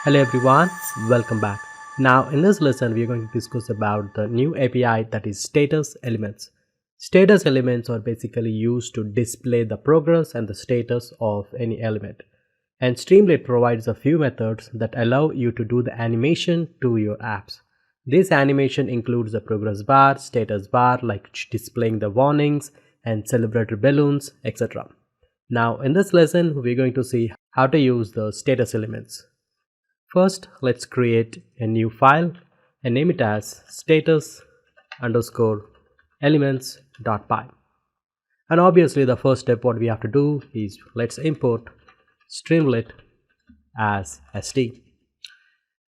Hello everyone, welcome back. Now in this lesson we are going to discuss about the new API that is status elements. Status elements are basically used to display the progress and the status of any element. And Streamlit provides a few methods that allow you to do the animation to your apps. This animation includes the progress bar, status bar like displaying the warnings and celebratory balloons, etc. Now in this lesson we're going to see how to use the status elements. First, let's create a new file and name it as status_elements.py. And obviously the first step what we have to do is let's import Streamlit as st.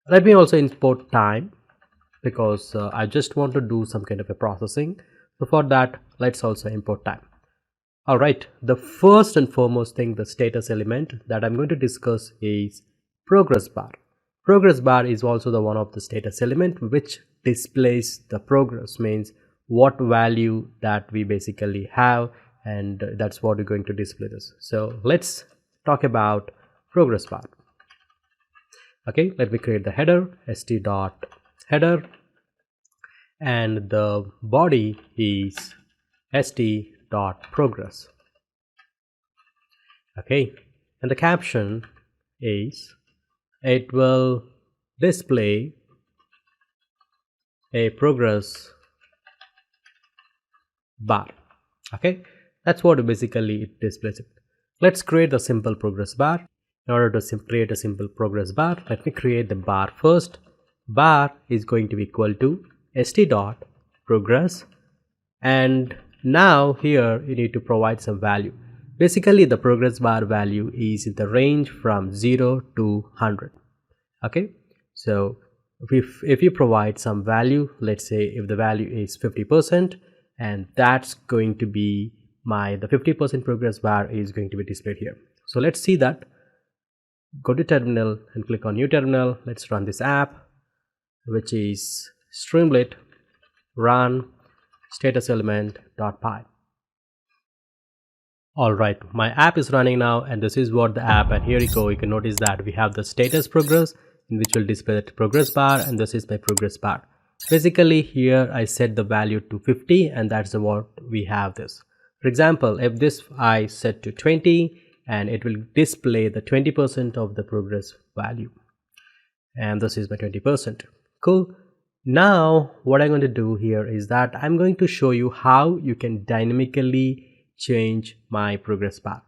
Let me also import time because I just want to do some kind of a processing. So for that, let's also import time. Alright, the first and foremost thing, the status element that I'm going to discuss is progress bar. Progress bar is also the one of the status element which displays the progress, means what value that we basically have, and that's what we're going to display this. So let's talk about progress bar. Okay, let me create the header st.header and the body is st.progress. Okay, and the caption is it will display a progress bar. Okay, that's what basically it displays it. Let's create the simple progress bar. In order to create a simple progress bar, let me create the bar first. Bar is going to be equal to st.progress, and now here you need to provide some value. Basically the progress bar value is in the range from 0 to 100. Okay, so if you provide some value, let's say if the value is 50%, and that's going to be the 50% progress bar is going to be displayed here. So let's see that. Go to terminal and click on new terminal. Let's run this app, which is Streamlit run status element.py. Alright, my app is running now, and this is what the app, and here you go, you can notice that we have the status progress in which will display the progress bar, and this is my progress bar. Basically here I set the value to 50, and that's what we have this. For example, if this I set to 20, and it will display the 20% of the progress value, and this is my 20%. Cool. Now what I'm going to do here is that I'm going to show you how you can dynamically change my progress bar.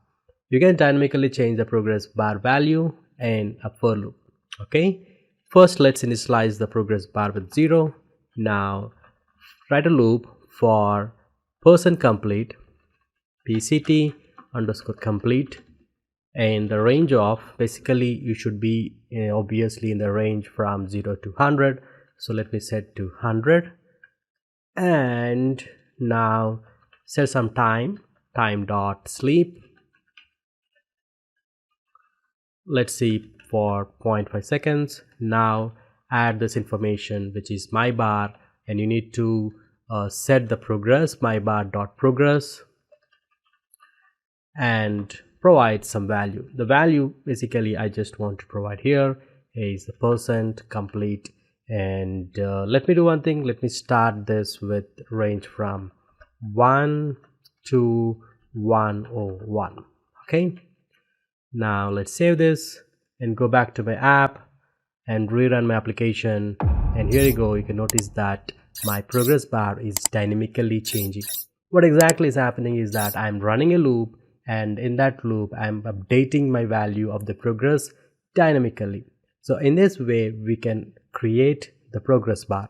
You can dynamically change the progress bar value in a for loop. Okay, first let's initialize the progress bar with 0. Now write a loop for %complete pct underscore complete, and the range of, basically you should be obviously in the range from 0 to 100. So let me set to 100, and now set some time dot sleep, let's see, for 0.5 seconds. Now add this information which is my bar, and you need to set the progress my bar dot progress and provide some value. The value basically I just want to provide here is the %complete, and let me do one thing. Let me start this with range from 1 to 101. Okay, now let's save this and go back to my app and rerun my application, and here you go, you can notice that my progress bar is dynamically changing. What exactly is happening is that I'm running a loop, and in that loop I'm updating my value of the progress dynamically. So in this way we can create the progress bar.